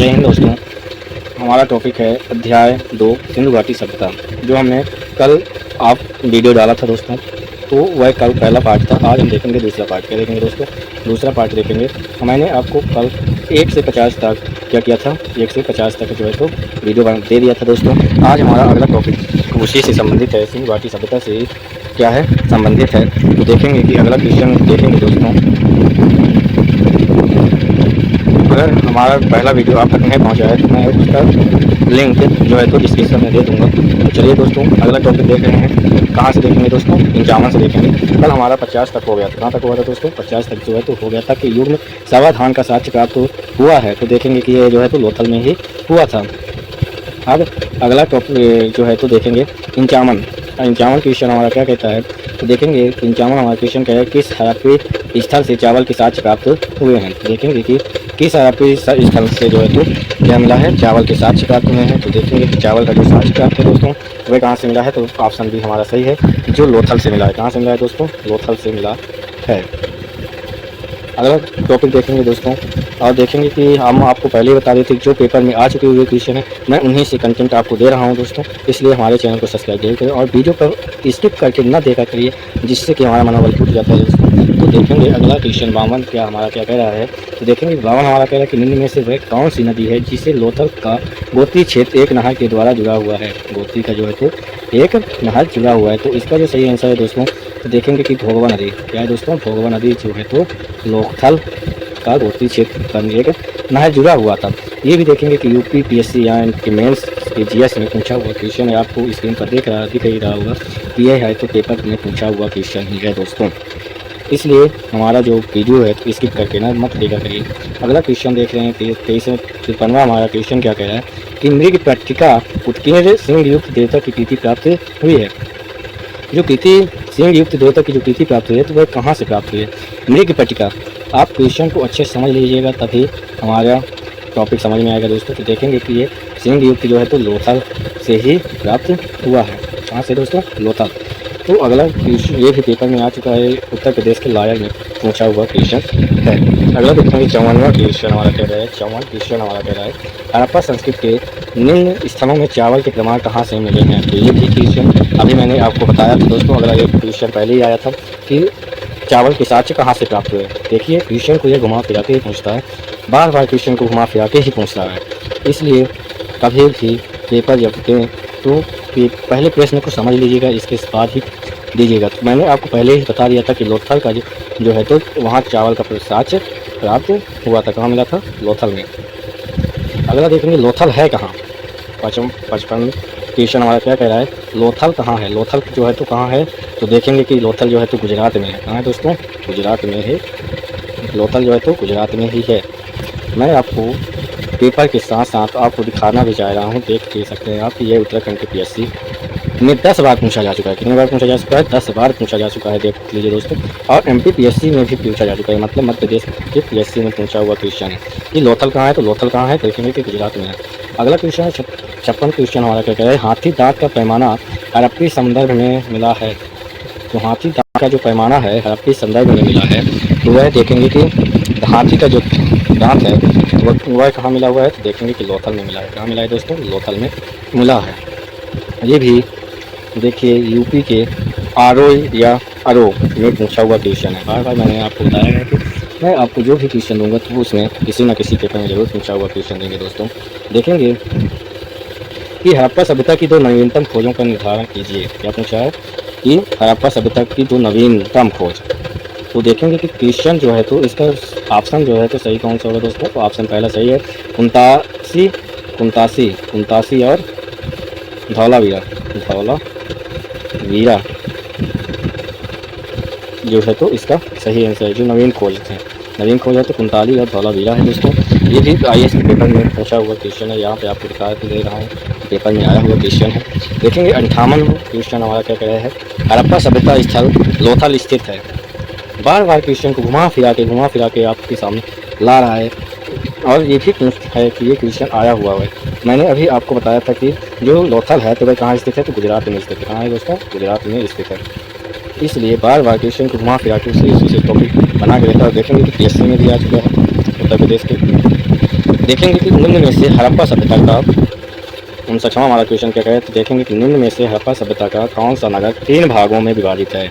जय हिंद दोस्तों। हमारा टॉपिक है अध्याय 2 सिंधु घाटी सभ्यता। जो हमने कल आप वीडियो डाला था दोस्तों, तो वह कल पहला पार्ट था। आज हम देखेंगे दूसरा पार्ट। क्या देखेंगे दोस्तों? दूसरा पार्ट देखेंगे। मैंने आपको कल 1 से 50 तक क्या किया था, 1 से 50 तक जो है तो वीडियो दे दिया था दोस्तों। आज हमारा अगला टॉपिक उसी से संबंधित है, सिंधु घाटी सभ्यता से क्या है संबंधित है। तो देखेंगे कि अगला क्वेश्चन देखेंगे दोस्तों। अगर हमारा पहला वीडियो आप तक नहीं पहुंचा है तो मैं उसका लिंक जो है तो डिस्क्रिप्शन में दे दूंगा। तो चलिए दोस्तों, अगला टॉपिक देख रहे हैं। कहाँ से देखेंगे दोस्तों? इंचामन से देखेंगे। कल हमारा 50 तक हो गया था। कहाँ तक हुआ था दोस्तों? 50 तक जो है तो हो गया था कि युग में सावाधान का साक्ष्य प्राप्त हुआ है। तो देखेंगे कि ये जो है तो लोथल में ही हुआ था। अब अगला टॉपिक जो है तो देखेंगे इंचामन। इंचामन क्वेश्चन हमारा क्या कहता है, तो देखेंगे इंचामन हमारा क्वेश्चन क्या है, किस हड़प्पी स्थल से चावल के साक्ष्य प्राप्त हुए हैं। तो देखेंगे कि किस हड़प्पी स्थल से जो है तो क्या मिला है, चावल के साक्ष्य प्राप्त हुए हैं। तो देखेंगे कि चावल का जो साक्ष्य प्राप्त है दोस्तों वह कहाँ से मिला है। तो ऑप्शन भी हमारा सही है, जो लोथल से मिला है। कहाँ से मिला है दोस्तों? लोथल से मिला है। अगला टॉपिक देखेंगे दोस्तों, और देखेंगे कि हम आपको पहले ही बता देते थे जो पेपर में आ चुके हुए क्वेश्चन है मैं उन्हीं से कंटेंट आपको दे रहा हूं दोस्तों। इसलिए हमारे चैनल को सब्सक्राइब जरूर करें और वीडियो पर स्किप करके ना देखा करिए, जिससे कि हमारा मनोबल टूट जाता है दोस्तों। तो देखेंगे अगला क्वेश्चन 52 क्या हमारा क्या कह रहा है। तो देखेंगे 52 हमारा कह रहा है कि निम्न में से वह कौन सी नदी है जिसे लोथल का गोत्री क्षेत्र एक नहर के द्वारा जुड़ा हुआ है। गोत्री का जो है तो एक नहर जुड़ा हुआ है। तो इसका जो सही आंसर है दोस्तों, तो देखेंगे कि भोगवा नदी। क्या है दोस्तों? भोगवा नदी जो है तो लोथल का गोत्री क्षेत्र पर एक नहर जुड़ा हुआ था। ये भी देखेंगे कि यूपी पीएससी या इनके मेंस के जीएस में पूछा हुआ क्वेश्चन है। आपको स्क्रीन पर दिख ही रहा होगा कि यह है तो पेपर में पूछा हुआ क्वेश्चन ही है दोस्तों। इसलिए हमारा जो वीडियो है तो स्किप करके ना मत देखा करिए। अगला क्वेश्चन देख रहे हैं कि 53वां हमारा क्वेश्चन क्या कह रहा है कि मृग पट्टिका उत्कीर्ण सिंह युक्त देवता की कृति प्राप्त हुई है। जो कृति सिंह युक्त देवता की जो कृति प्राप्त हुई है तो वह कहाँ से प्राप्त हुई है? मृग पट्टिका। आप क्वेश्चन को अच्छे से समझ लीजिएगा तभी हमारा टॉपिक समझ में आएगा दोस्तों। तो देखेंगे कि ये सिंह युक्त जो है तो लोथल से ही प्राप्त हुआ है। कहाँ से दोस्तों? लोथल। तो अगला क्वेश्चन ये भी पेपर में आ चुका है, उत्तर प्रदेश के लायर में पूछा हुआ क्वेश्चन है। अगला देखेंगे 54वां क्वेश्चन हमारा कह रहा है। 54वां क्वेश्चन हमारा कह रहा है हड़प्पा संस्कृति के निम्न स्थलों में चावल के प्रमाण कहाँ से मिले हैं। तो ये भी क्वेश्चन अभी मैंने आपको बताया था दोस्तों। अगला ये क्वेश्चन पहले ही आया था कि चावल के साक्ष्य कहाँ से प्राप्त हुए। देखिए क्वेश्चन को ये घुमा फिरा के ही पूछता है, बार बार क्वेश्चन को घुमा फिरा के ही पूछता है। इसलिए कभी भी पेपर जब दें तो पहले प्रश्न को समझ लीजिएगा, इसके बाद ही दीजिएगा। तो मैंने आपको पहले ही बता दिया था कि लोथल का जो है तो वहाँ चावल का साक्ष्य प्राप्त हुआ था। कहाँ मिला था? लोथल में। अगला देखेंगे लोथल है कहाँ। 55 क्वेश्चन हमारा क्या कह रहा है, लोथल कहाँ है। लोथल जो है तो कहाँ है, तो देखेंगे कि लोथल जो है तो गुजरात में है। कहाँ है दोस्तों? गुजरात में है। लोथल जो है तो गुजरात में ही है। मैं आपको पेपर के साथ साथ आपको दिखाना भी चाह रहा हूँ, देख सकते हैं आप। ये उत्तराखंड के पीएससी में 10 बार पूछा जा चुका है। कितनी बार पूछा जा चुका है? 10 बार पूछा जा चुका है, देख लीजिए दोस्तों। और एमपी पीएससी में भी पूछा जा चुका है, मतलब मध्य प्रदेश के पीएससी में पूछा हुआ क्वेश्चन है कि लोथल कहाँ है। तो लोथल कहाँ है? देखेंगे कि गुजरात में है। अगला क्वेश्चन है 56 क्वेश्चन हमारा क्या कह रहा है, हाथी दांत का पैमाना हड़प्पी संदर्भ में मिला है। तो हाथी दांत का जो पैमाना है हड़प्पी संदर्भ में मिला है, तो वह देखेंगे कि हाथी का जो दांत है वह कहाँ मिला हुआ है। तो देखेंगे कि लोथल में मिला है। कहाँ मिला है दोस्तों? लोथल में मिला है। ये भी देखिए यूपी के आरो या अरो में पूछा हुआ क्वेश्चन है। बार बार मैंने आपको बताया है कि मैं आपको जो भी क्वेश्चन दूंगा तो उसमें किसी न किसी पेपर में जरूर पूछा हुआ क्वेश्चन देंगे दोस्तों। देखेंगे कि हड़प्पा सभ्यता की 2 नवीनतम खोजों का निर्धारण कीजिए। क्या पूछा है कि हड़प्पा सभ्यता की 2 नवीनतम खोज। तो देखेंगे कि क्वेश्चन जो है तो इसका ऑप्शन जो है तो सही कौन सा होगा दोस्तों। तो ऑप्शन पहला सही है, कुंतासी और धौलावीरा जो है तो इसका सही आंसर है। जो नवीन खोज है तो कुंताली और धौलावीरा है दोस्तों। ये भी आईएएस के पेपर में पूछा हुआ क्वेश्चन है। यहाँ पे आपको दिखा दे रहा हूँ, पेपर में आया हुआ क्वेश्चन है। देखेंगे 58वां क्वेश्चन हमारा क्या कह रहा है, हड़प्पा सभ्यता स्थल लोथल स्थित है। बार बार क्वेश्चन को घुमा फिरा के आपके सामने ला रहा है। और ये भी है कि ये क्वेश्चन आया हुआ है। मैंने अभी आपको बताया था कि जो लोथल है तो वह कहाँ स्थित है। तो गुजरात में स्थित है। कहाँ है दोस्तों? गुजरात में स्थित है। इसलिए बार बार क्वेश्चन को घुमा फिरा के उसी से टॉपिक बना के रहता है। देखेंगे कि पीएससी में भी आ चुका है उत्तर प्रदेश के। देखेंगे कि निम्न में से हड़प्पा सभ्यता का 59वां हमारा क्वेश्चन क्या है, तो देखेंगे कि निम्न में से हड़प्पा सभ्यता का कौन सा नगर 3 भागों में विभाजित है।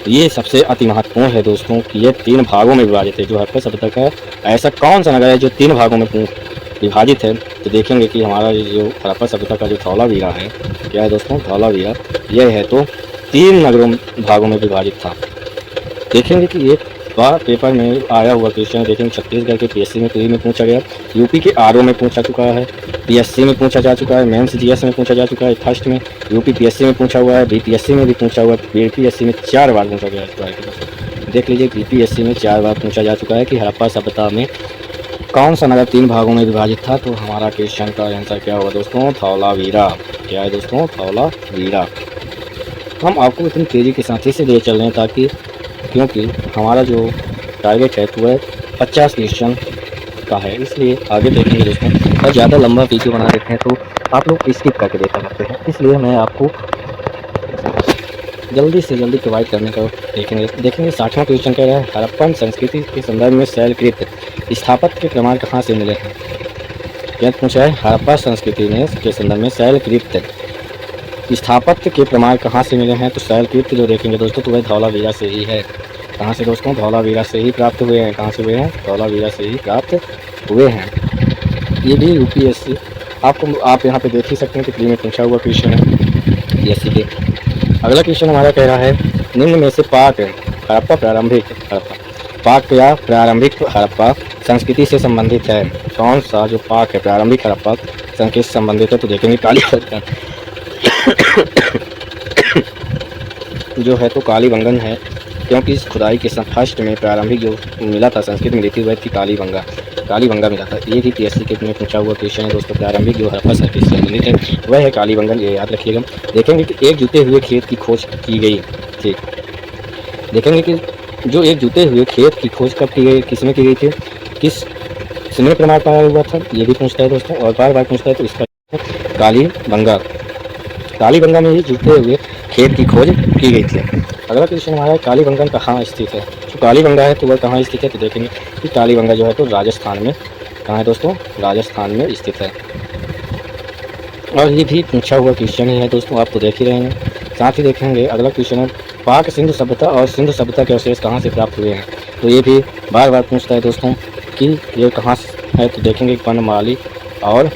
ये सबसे अति महत्वपूर्ण है दोस्तों कि ये 3 भागों में विभाजित है। जो हड़प्पा सभ्यता का ऐसा कौन सा नगर है जो 3 भागों में विभाजित है, तो देखेंगे कि हमारा जो हड़प्पा सभ्यता का जो धौलावीरा है, क्या है दोस्तों, धौलावीरा यह है तो 3 नगरों भागों में विभाजित था। देखेंगे कि ये बार पेपर में आया हुआ क्वेश्चन देखेंगे, छत्तीसगढ़ के पीएससी में प्री में पूछा गया, यूपी के आरओ में पूछा चुका है, पीएससी में पूछा जा चुका है, मेंस जीएस में पूछा जा चुका है, फर्स्ट में यूपी पीएससी में पूछा हुआ है, बीपीएससी में भी पूछा हुआ है, बीपीएससी में 4 बार पूछा गया है। देख लीजिए बीपीएससी में 4 बार पूछा जा चुका है कि हड़प्पा सभ्यता में कौन सा नगर 3 भागों में विभाजित था। तो हमारा क्वेश्चन का आंसर क्या होगा दोस्तों, धौलावीरा। क्या है दोस्तों, धौलावीरा। हम आपको इतनी तेज़ी के साथ ही से ले चल रहे हैं ताकि, क्योंकि हमारा जो टारगेट है तो वह 50 क्वेश्चन का है, इसलिए आगे देखेंगे दोस्तों। और ज़्यादा लंबा वीडियो बना देते हैं तो आप लोग स्किप करके देखा करते हैं, इसलिए मैं आपको जल्दी से जल्दी प्रोवाइड करने का देखेंगे। 60वां क्वेश्चन कह रहा है, हड़प्पन संस्कृति के संदर्भ में शैलकृत स्थापत्य के प्रमाण कहाँ से मिले हैं। क्या पूछा है, हड़प्पा संस्कृति में के संदर्भ में शैलकृत स्थापत्य के प्रमाण कहाँ से मिले हैं। तो शैलकृत जो देखेंगे दोस्तों तो वह धौलावीरा से ही है। कहाँ से दोस्तों, धौलावीरा से ही प्राप्त हुए हैं। कहाँ से हुए हैं, धौलावीरा से ही प्राप्त हुए हैं। ये भी यूपीएससी आप यहाँ पे देख ही सकते हैं कि प्री में पूछा हुआ क्वेश्चन है पीएससी के। अगला क्वेश्चन हमारा कह रहा है, निम्न में से पाक हड़प्पा प्रारंभिक हड़प्पा पाक या प्रारंभिक हड़प्पा संस्कृति से संबंधित है। कौन सा जो पाक है प्रारंभिक हड़प्पा संस्कृति से संबंधित है। तो देखेंगे कालीबंगन जो है तो कालीबंगन है, क्योंकि इस खुदाई के फर्स्ट में प्रारंभिक जो मिला था संस्कृत में लिखी हुई थी कालीबंगा मिला था। ये भी पीएससी के में पूछा हुआ क्वेश्चन है दोस्तों। प्रारंभिक जो हड़प्पा संस्कृति से संबंधित है वह है कालीबंगन, ये याद रखिएगा। देखेंगे कि एक जुते हुए खेत की खोज की गई थी। देखेंगे कि जो एक जुते हुए खेत की खोज कब की गई, किसमें की गई थी, किस समय प्रमाण पाया हुआ था, ये भी पूछता है दोस्तों और बार बार पूछता है। तो इसका कालीबंगा में ही जुते हुए खेत की खोज की गई थी। अगला क्वेश्चन हमारा है, कालीबंगन कहाँ स्थित है। जो कालीबंगा है तो वह कहाँ स्थित है। तो देखेंगे कि कालीबंगा जो है तो राजस्थान में, कहाँ है दोस्तों, राजस्थान में स्थित है। और ये भी पूछा हुआ क्वेश्चन ही है दोस्तों, आप तो देख ही रहे हैं। साथ ही देखेंगे अगला क्वेश्चन है, पाक सिंधु सभ्यता और सिंधु सभ्यता के अवशेष कहाँ से प्राप्त हुए हैं। तो ये भी बार बार पूछता है दोस्तों कि ये कहाँ है। तो देखेंगे बनवाली और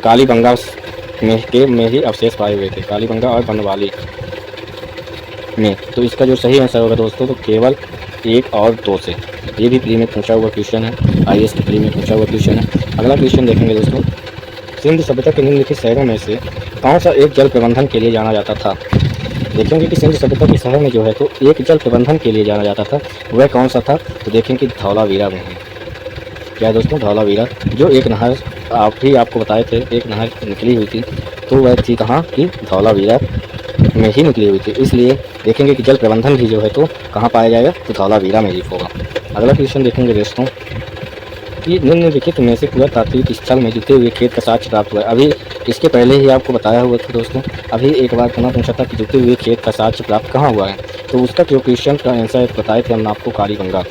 कालीबंगा में ही अवशेष पाए हुए थे, कालीबंगा और बनवाली में। तो इसका जो सही आंसर होगा दोस्तों तो केवल 1 और 2 से। ये भी प्री में पूछा हुआ क्वेश्चन है, आईएएस के प्री में पूछा हुआ क्वेश्चन है। अगला क्वेश्चन देखेंगे दोस्तों, सिंधु सभ्यता के निम्नलिखित शहरों में से कौन सा एक जल प्रबंधन के लिए जाना जाता था। देखेंगे कि सिंधु सभ्यता के शहर में जो है तो एक जल प्रबंधन के लिए जाना जाता था, वह कौन सा था। तो देखेंगे कि धौलावीरा में है। क्या है दोस्तों, धौलावीरा। जो एक नहर आपको बताए थे, एक नहर निकली हुई थी तो वह थी कहाँ की, धौलावीरा में ही निकली हुई थी। इसलिए देखेंगे कि जल प्रबंधन भी जो है तो कहाँ पाया जाएगा, तो धौलावीरा में ही होगा। अगला क्वेश्चन देखेंगे दोस्तों कि निम्नलिखित में से पुरातात्विक स्थल में जुते हुए खेत का साक्ष्य प्राप्त हुआ है। अभी इसके पहले ही आपको बताया हुआ था दोस्तों, अभी एक बार पुनः पूछा था कि जुते हुए खेत का साक्ष्य प्राप्त कहाँ हुआ है। तो उसका जो क्वेश्चन का आंसर बताए थे हम आपको, कालीबंगा।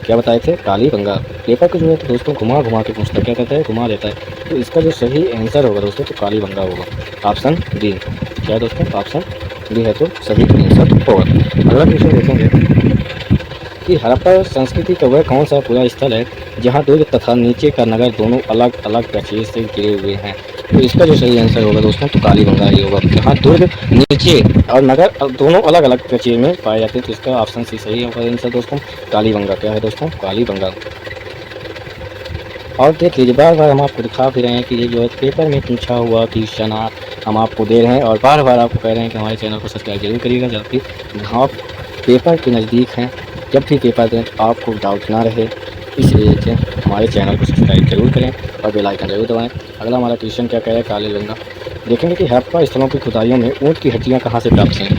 क्या बताए थे, कालीबंगा। पेपर को जो है तो दोस्तों घुमा के पूछता है, क्या कहता है, घुमा देता है। तो इसका जो सही आंसर होगा दोस्तों तो कालीबंगा होगा, ऑप्शन डी। क्या है दोस्तों, ऑप्शन डी है तो सही आंसर होगा। अगला क्वेश्चन देखेंगे कि हड़प्पा संस्कृति का वह कौन सा पूरा स्थल है जहाँ दुर्ग तथा नीचे का नगर दोनों अलग अलग प्राचीर से घिरे हुए हैं। तो इसका जो सही आंसर होगा दोस्तों तो कालीबंगा ही होगा, जहाँ दुर्ग नीचे और नगर दोनों अलग अलग प्राचीर में पाए जाते हैं। तो इसका ऑप्शन सी सही होगा आंसर दोस्तों, कालीबंगा। क्या है दोस्तों, कालीबंगा। और देख लीजिए बार बार हम आपको दिखा भी रहे हैं कि ये जो है पेपर में पूछा हुआ क्वेश्चन हम आपको दे रहे हैं और बार बार आपको कह रहे हैं कि हमारे चैनल को सब्सक्राइब जरूर करिएगा, जबकि आप पेपर के नज़दीक हैं। जब भी पेपर दें तो आपको डाउट ना रहे, इसलिए हमारे चैनल को सब्सक्राइब जरूर करें और बेल आइकन जरूर दबाएं। अगला हमारा क्वेश्चन क्या कह रहा है, कालीबंगा। देखेंगे कि हड़प्पा स्थलों की खुदाइयों में ऊँट की हड्डियाँ कहाँ से प्राप्त हैं।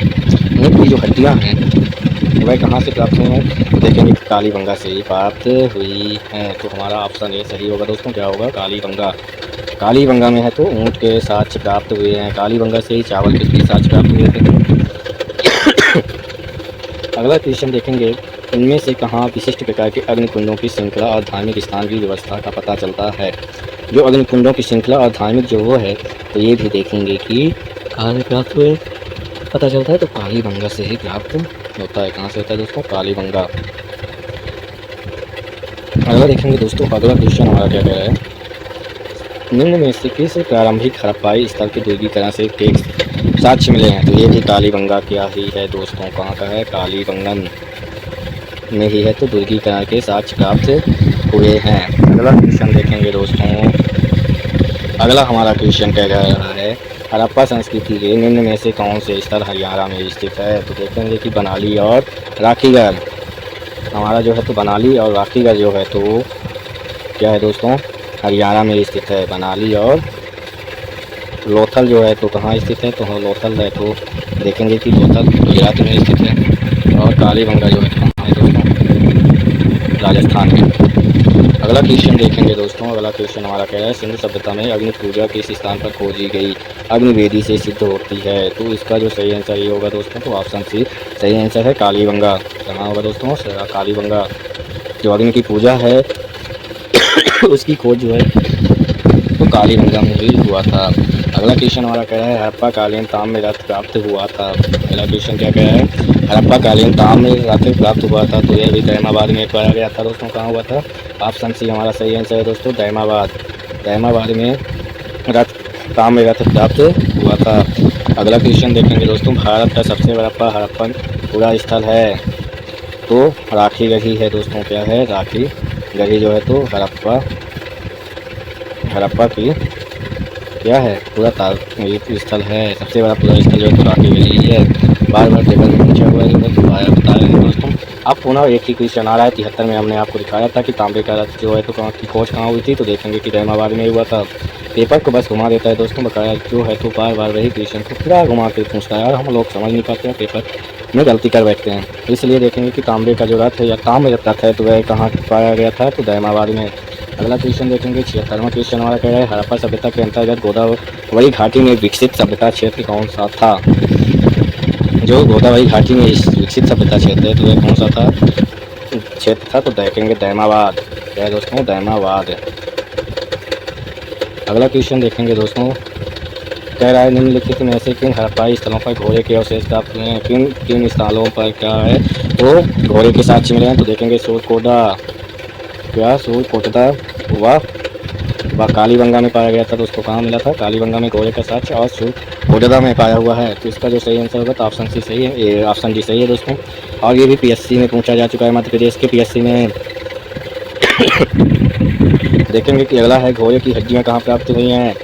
ऊँट की जो हड्डियाँ हैं वह कहाँ से प्राप्त हुई हैं। देखेंगे कि कालीबंगा से ही प्राप्त हुई हैं। तो हमारा ऑप्शन ए सही होगा दोस्तों, क्या होगा, कालीबंगा। कालीबंगा में है तो ऊँट के साक्ष्य प्राप्त हुए हैं, कालीबंगा से ही चावल के भी साक्ष्य प्राप्त हुए थे। अगला क्वेश्चन देखेंगे इनमें से कहाँ विशिष्ट प्रकार के अग्निकुंडों की श्रृंखला और धार्मिक स्थान की व्यवस्था का पता चलता है। जो अग्निकुंडों की श्रृंखला और धार्मिक जो वो है, तो ये भी देखेंगे कि कहाँ से प्राप्त हुए, पता चलता है तो कालीबंगा से ही प्राप्त होता है। कहाँ से होता है दोस्तों? कालीबंगा। अगला देखेंगे दोस्तों, अगला क्वेश्चन हमारा क्या कह रहा है, निम्न में से किस प्रारंभिक हड़प्पाई स्थल के दुर्गीकरण से के साक्ष्य मिले हैं? तो ये भी कालीबंगा क्या ही है दोस्तों, कहाँ का है? कालीबंगन में ही है, तो दुर्गीकरण के साक्ष्य प्राप्त हुए हैं। अगला क्वेश्चन देखेंगे दोस्तों, अगला हमारा क्वेश्चन क्या कह रहा है, हड़प्पा संस्कृति के निम्न में से कौन से स्थल हरियाणा में स्थित है? तो देखेंगे कि बनाली और राखीगढ़। हमारा जो है तो बनाली और राखीगढ़ जो है तो क्या है दोस्तों? हरियाणा में स्थित है। बनाली और लोथल जो है तो कहाँ स्थित है? तो लोथल है तो देखेंगे कि लोथल गुजरात में स्थित है। और कालीबंगा जो है कहाँ है दोस्तों? राजस्थान में। अगला क्वेश्चन देखेंगे दोस्तों, अगला क्वेश्चन हमारा कह रहा है, सिंधु सभ्यता में अग्नि पूजा किस स्थान पर खोजी गई अग्निवेदी से सिद्ध होती है? तो इसका जो सही आंसर ये होगा दोस्तों, तो ऑप्शन सी सही आंसर है, कालीबंगा। कहाँ होगा दोस्तों? कालीबंगा। जो अग्नि की पूजा है उसकी खोज जो है तो कालीबंगा में ही हुआ था। अगला क्वेश्चन हमारा कह रहा है, हड़प्पा कालीन ताम्र रथ प्राप्त हुआ था। अगला क्वेश्चन क्या कह रहा है, हड़प्पा कालीन ताम्र रथ प्राप्त हुआ था, तो यह भी दहमाबाद में पाया गया था दोस्तों। कहाँ हुआ था? ऑप्शन सी हमारा सही आंसर है दोस्तों, दहमाबाद। दहमाबाद में ताम्र रथ प्राप्त हुआ था। अगला क्वेश्चन देखेंगे दोस्तों, भारत का सबसे बड़ा हड़प्पन पूरा स्थल है? तो राखीगढ़ ही है दोस्तों। क्या है? राखीगढ़ जो है तो हड़प्पा की क्या है? पूरा स्थल है। सबसे बड़ा पूरा स्थल जो है तो राखीगढ़ ही है। बार बार टेबल में पूछा हुआ है जो है तो बता रहे हैं दोस्तों। अब पुनः एक ही क्वेश्चन आ रहा है। 73 में हमने आपको दिखाया था कि तांबे का रथ जो है तो कहाँ की खोज कहाँ हुई थी? तो देखेंगे कि दहमाबाद में हुआ था। पेपर को बस घुमा देता है दोस्तों, बकाया जो है तो बार बार वही क्वेश्चन को पूरा घुमा के पूछता है और हम लोग समझ नहीं पाते हैं, पेपर में गलती कर बैठते हैं। इसलिए देखेंगे कि तांबे का जो रथ है या ताम्र रथ है तो वह कहाँ पाया गया था? तो दहमाबाद में। अगला क्वेश्चन देखेंगे, 76वां क्वेश्चन हमारा कह रहा है, हड़प्पा सभ्यता के अंतर्गत गोदावरी घाटी में विकसित सभ्यता क्षेत्र कौन सा था? जो गोदावरी घाटी में विकसित सभ्यता क्षेत्र है तो वह कौन सा था क्षेत्र था? तो देखेंगे दहमाबाद। क्या है दोस्तों? दहमाबाद। अगला क्वेश्चन देखेंगे दोस्तों, कह रहा है, निम्नलिखित में से किन हड़प्पाई स्थलों पर घोड़े के अवशेष प्राप्त हुए हैं? किन किन स्थलों पर क्या है तो घोड़े के साक्ष्य मिले हैं? तो देखेंगे सूरकोटा, क्या सूरकोटदा हुआ वह कालीबंगा में पाया गया था। तो उसको कहाँ मिला था? कालीबंगा में घोड़े का साक्ष्य और सूरकोटदा में पाया हुआ है। तो इसका जो सही आंसर होगा तो ऑप्शन सी सही है, ये ऑप्शन डी सही है दोस्तों। और ये भी पीएससी में पूछा जा चुका है, मध्य प्रदेश के पीएससी में। देखेंगे कि अगला है, घोड़े की हड्डियाँ कहाँ प्राप्त हुई हैं?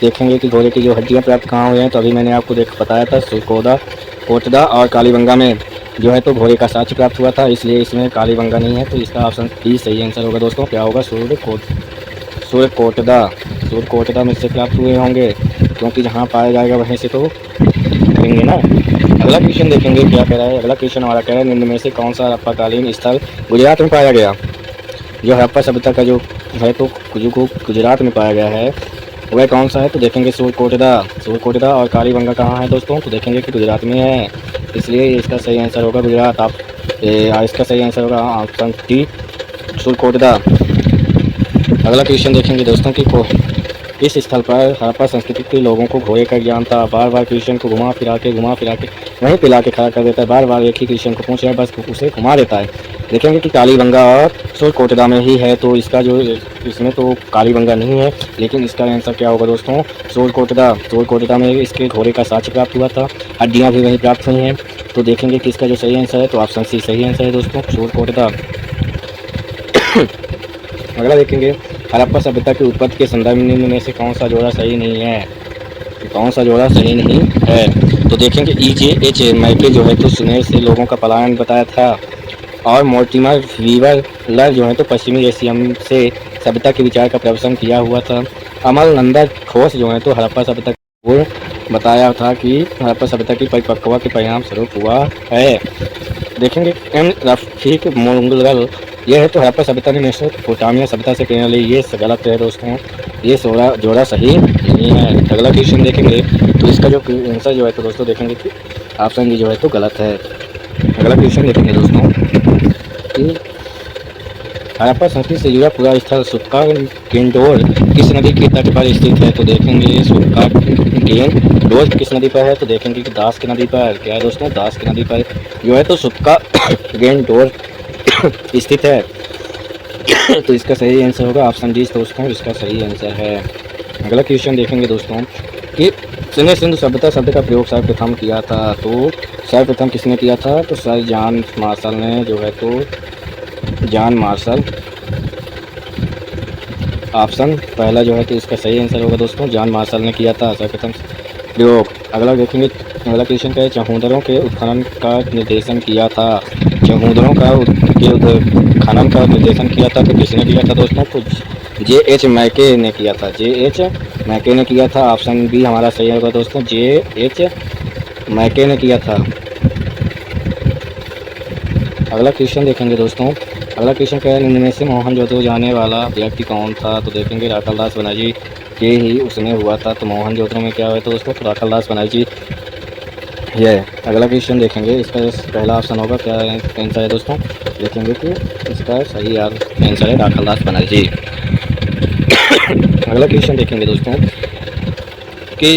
देखेंगे कि घोड़े की जो हड्डियाँ प्राप्त कहाँ हुई हैं? तो अभी मैंने आपको बताया था, सूरकोटदा और कालीबंगा में जो है तो घोड़े का साक्ष्य प्राप्त हुआ था, इसलिए इसमें कालीबंगा नहीं है। तो इसका ऑप्शन डी सही आंसर होगा दोस्तों। क्या होगा? सूरकोटदा में से प्राप्त हुए होंगे, क्योंकि जहाँ पाया जाएगा वहीं से तो करेंगे ना। अगला क्वेश्चन देखेंगे क्या कह रहा है। अगला क्वेश्चन हमारा कह रहा है, निम्न में से कौन सा हड़प्पाकालीन स्थल गुजरात में पाया गया? जो हड़प्पा सभ्यता का जो है तो गुजरात में पाया गया है वह कौन सा है? तो देखेंगे सूरकोटदा और कालीबंगा कहाँ है दोस्तों? तो देखेंगे कि गुजरात में है, इसलिए इसका सही आंसर होगा गुजरात। इसका सही आंसर होगा ऑप्शन डी, सूरकोटदा। अगला क्वेश्चन देखेंगे दोस्तों कि इस स्थल पर हड़प्पा संस्कृति के लोगों को घोड़े का ज्ञान था। बार बार क्वेश्चन को घुमा फिरा के वहीं पे ला के खड़ा कर देता है। बार बार एक ही क्वेश्चन को पूछ रहा है, बस उसे घुमा देता है। देखेंगे कि कालीबंगा और सूरकोटदा में ही है, तो इसका जो इसमें तो कालीबंगा नहीं है, लेकिन इसका आंसर क्या होगा दोस्तों? सूरकोटदा में इसके घोड़े का साक्ष्य प्राप्त हुआ था, हड्डियाँ भी वहीं प्राप्त हुई हैं। तो देखेंगे कि इसका जो सही आंसर है तो ऑप्शन सी सही आंसर है दोस्तों, सूरकोटदा। अगला देखेंगे, हड़प्पा सभ्यता की उत्पत्ति के संदर्भ में निम्न में से कौन सा जोड़ा सही नहीं है? कौन सा जोड़ा सही नहीं है? तो देखेंगे EJH मैके जो है तो सुमेर से लोगों का पलायन बताया था, और मोर्टिमर वीवर जो है तो पश्चिमी एशिया से सभ्यता के विचार का प्रवचन किया हुआ था। अमल नंदा घोष जो है तो हड़प्पा सभ्यता को बताया था कि हड़प्पा सभ्यता की परिपक्वता के परिणाम स्वरूप हुआ है। देखेंगे M रफीक मुगल, यह है तो हड़प्पा सभ्यता ने मेसोपोटामिया सभ्यता से प्रेरणा ली। ये गलत है दोस्तों, ये जोड़ा सही नहीं है। अगला क्वेश्चन देखेंगे तो इसका जो आंसर जो है तो दोस्तों देखेंगे कि ऑप्शन डी जो है तो गलत है। अगला क्वेश्चन देखेंगे दोस्तों, कि हड़प्पा संस्कृति से जुड़ा पूरा स्थल सुक्का गेंडोर किस नदी के तट पर स्थित है? तो देखेंगे सुक्का गेंडोर किस नदी पर है? तो देखेंगे कि दास की नदी पर। क्या है दोस्तों? दास की नदी पर जो है तो सुक्का गेंडोर स्थित है। तो इसका सही आंसर होगा ऑप्शन डी दोस्तों, इसका सही आंसर है। अगला क्वेश्चन देखेंगे दोस्तों कि सिंधु सभ्यता शब्द का प्रयोग सर्वप्रथम किया था। तो सर्वप्रथम किसने किया था? तो सर जॉन मार्शल ने जो है तो जॉन मार्शल, ऑप्शन पहला जो है तो इसका सही आंसर होगा दोस्तों, जॉन मार्शल ने किया था सर्वप्रथम प्रयोग। अगला देखेंगे, अगला क्वेश्चन का है चौहूदरों के उत्खनन का निर्देशन किया था। चौहूदरों का खनन का निर्देशन किया था तो किसने किया था दोस्तों? तो जे.एच. मैके ने किया था। जे.एच. मैके ने किया था। ऑप्शन बी हमारा सही होगा दोस्तों, जे.एच. मैके ने किया था। अगला क्वेश्चन देखेंगे दोस्तों, अगला क्वेश्चन क्या है, निम्न में से मोहनजोदड़ो जाने वाला व्यक्ति कौन था? तो देखेंगे राखालदास बनर्जी के ही उसमें हुआ था। तो मोहनजोदड़ो में क्या हुआ था दोस्तों? तो राखालदास बनर्जी ये। अगला क्वेश्चन देखेंगे, इसका पहला ऑप्शन होगा, क्या आंसर है दोस्तों? देखेंगे कि इसका सही आंसर है राखालदास बनर्जी। अगला क्वेश्चन देखेंगे दोस्तों कि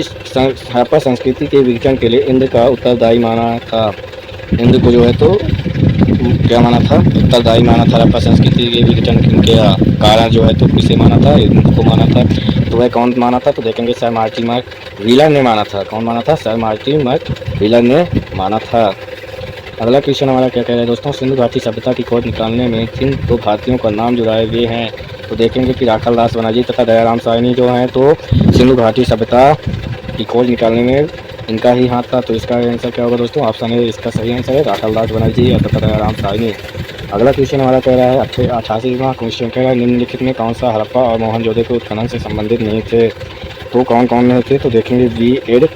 हड़प्पा संस्कृति के विघटन के लिए इंद्र का उत्तरदायी माना था। इंद्र को जो है तो क्या माना था? उत्तरदायी माना था हड़प्पा संस्कृति के विघटन के कारण जो है तो किसे माना था? इंद्र को माना था। तो वह कौन माना था? तो देखेंगे सर मार्टिन व्हीलर ने माना था। कौन माना था? सर मार्टिन व्हीलर ने माना था। अगला क्वेश्चन हमारा क्या कह रहा है दोस्तों, सिंधु घाटी सभ्यता की खोज निकालने में किन दो भारतीयों का नाम जुड़ाए गए हैं? तो देखेंगे कि राखालदास बनर्जी तथा दयाराम साहनी जो हैं तो सिंधु घाटी सभ्यता की खोज निकालने में इनका ही हाथ था। तो इसका आंसर क्या होगा दोस्तों? ऑप्शन है इसका सही आंसर है राखालदास बनर्जी तथा दयाराम साहनी। अगला क्वेश्चन हमारा कह रहा है 88वां क्वेश्चन कह रहा है, निम्नलिखित में कौन सा हड़प्पा और मोहनजोदड़ो के उत्खनन से संबंधित नहीं थे? तो कौन कौन नहीं थे? तो देखेंगे वी.एड.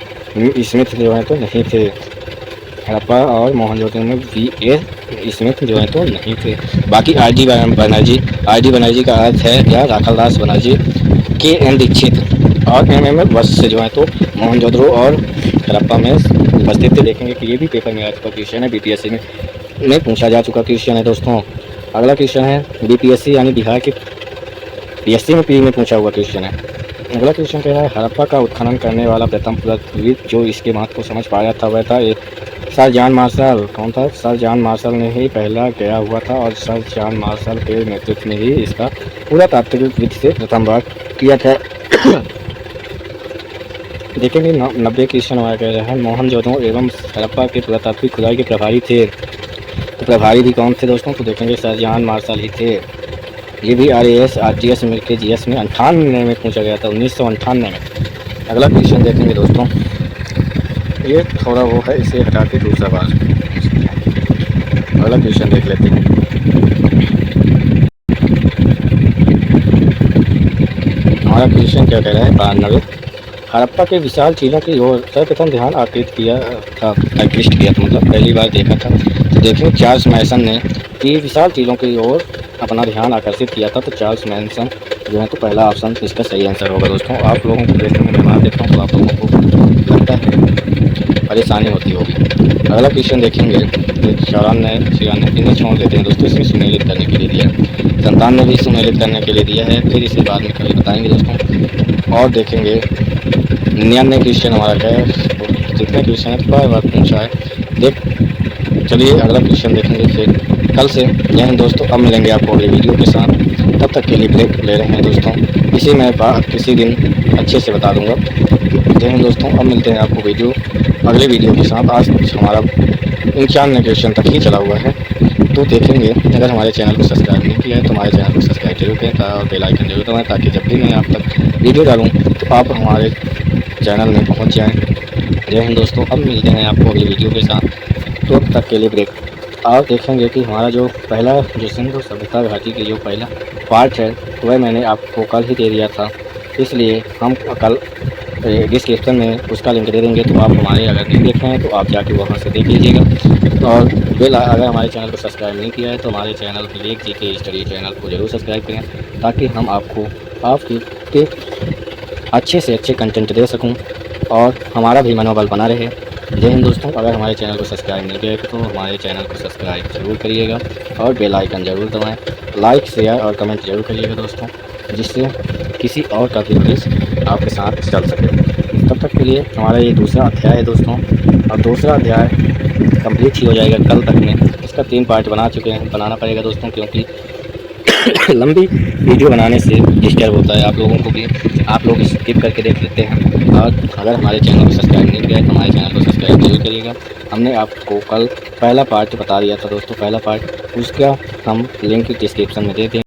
स्मिथ जो है तो नहीं थे। हड़प्पा और मोहनजोदड़ो में वी.एड. स्मिथ जो है तो नहीं थे। बाकी आर.डी. बनर्जी का अर्थ है क्या? राखालदास बनर्जी, के.एन. दीक्षित और एम.एम. वत्स जो है तो मोहनजोदड़ो और हड़प्पा में उपस्थित थे। देखेंगे कि ये भी पेपर में आ चुका क्वेश्चन है, बीपीएससी में पूछा जा चुका क्वेश्चन है दोस्तों। अगला क्वेश्चन है बीपीएससी यानी बिहार के पीएससी में पी में पूछा हुआ क्वेश्चन है। अगला क्वेश्चन क्या है, हड़प्पा का उत्खनन करने वाला प्रथम पुरातत्वविद जो इसके महत्व को समझ पाया था वह था सर जॉन मार्शल। कौन था? सर जॉन मार्शल ने ही पहला गया हुआ था और सर जॉन मार्शल के नेतृत्व में ही इसका पुरातात्विक विधि से प्रथम बार किया था। देखेंगे 90 क्वेश्चन हमारा कह रहा है, मोहनजोदड़ो एवं हड़प्पा के पुरातात्विक खुदाई के प्रभारी थे। तो प्रभारी भी कौन थे दोस्तों? तो देखेंगे सर जॉन मार्शल ही थे। ये भी RAS RGS मिलकर GS में 98 में पूछा गया था, 1998 में। अगला क्वेश्चन देखेंगे दोस्तों, ये थोड़ा वो है, इसे हटा के दूसरा बार अगला क्वेश्चन देख लेते हैं। हमारा क्वेश्चन क्या कह रहा है, 92, हड़प्पा के विशाल चीलों की ओर सर्वप्रथम ध्यान आकृष्ट किया था मतलब पहली बार देखा था। तो देखें चार्ल्स मैसन ने कि विशाल चीलों की ओर अपना ध्यान आकर्षित किया था। तो चार्ल्स मैसन जो है तो पहला ऑप्शन इसका सही आंसर होगा दोस्तों। आप लोगों को देखने में मेहमान देखता हूँ तो आप लोगों को लगता है परेशानी होती होगी। अगला क्वेश्चन देखेंगे, 94 इन्हें छोड़ देते हैं दोस्तों, इसमें सुमेलित करने के लिए दिया है। 97 भी सुमेलित करने के लिए दिया है, फिर इसे बाद में कभी बताएंगे दोस्तों। और देखेंगे 99 क्वेश्चन हमारा क्या है, जितने क्वेश्चन है बार बार पूछा है। चलिए अगला क्वेश्चन देखेंगे फिर कल से। जय हिंद दोस्तों, अब मिलेंगे आपको अगली वीडियो के साथ। तब तक के लिए ब्रेक ले रहे हैं दोस्तों, इसे मैं किसी दिन अच्छे से बता दूंगा। जय हिंद दोस्तों, अब मिलते हैं आपको अगले वीडियो के साथ। आज हमारा 95 क्वेश्चन तक ही चला हुआ है, तो देखेंगे। अगर हमारे चैनल को सब्सक्राइब नहीं किया है तो हमारे चैनल को सब्सक्राइब जरूर करें और बेल आइकन जरूर दबाएं, ताकि जब भी मैं आप तक वीडियो डालूँ तो आप हमारे चैनल में पहुंच जाएं। जय हिंद दोस्तों, अब मिलते हैं आपको अगली वीडियो के साथ, तो तब तक के लिए ब्रेक। और देखेंगे कि हमारा जो पहला जो सिंधु सभ्यता घाटी की जो पहला पार्ट है वह मैंने आपको कल ही दे दिया था, इसलिए हम कल डिस्क्रिप्शन में उसका लिंक दे देंगे। तो आप हमारे अगर नहीं देखे हैं तो आप जाके वहाँ से देख लीजिएगा। और अगर हमारे चैनल को सब्सक्राइब नहीं किया है तो हमारे चैनल विवेक जी के स्टडी चैनल को जरूर सब्सक्राइब करें, ताकि हम आपको आपके अच्छे से अच्छे कंटेंट दे सकूं और हमारा भी मनोबल बना रहे। जय हिंद दोस्तों। अगर हमारे चैनल को सब्सक्राइब नहीं किया तो हमारे चैनल को सब्सक्राइब जरूर करिएगा और बेल आइकन ज़रूर दबाएँ। लाइक शेयर और कमेंट जरूर करिएगा दोस्तों, जिससे किसी और का भी वीडियोस आपके साथ चल सके। तब तक के लिए हमारा ये दूसरा अध्याय है दोस्तों, और दूसरा अध्याय कंप्लीट ही हो जाएगा कल तक में। इसका 3 पार्ट बना चुके हैं, बनाना पड़ेगा दोस्तों, क्योंकि लंबी वीडियो बनाने से डिस्टर्ब होता है आप लोगों को भी। आप लोग स्किप करके देख लेते हैं, और अगर हमारे चैनल को सब्सक्राइब नहीं किया है तो हमारे चैनल को सब्सक्राइब जरूर करिएगा। हमने आपको कल पहला पार्ट बता दिया था दोस्तों, पहला पार्ट, उसका हम लिंक डिस्क्रिप्शन में दे देंगे।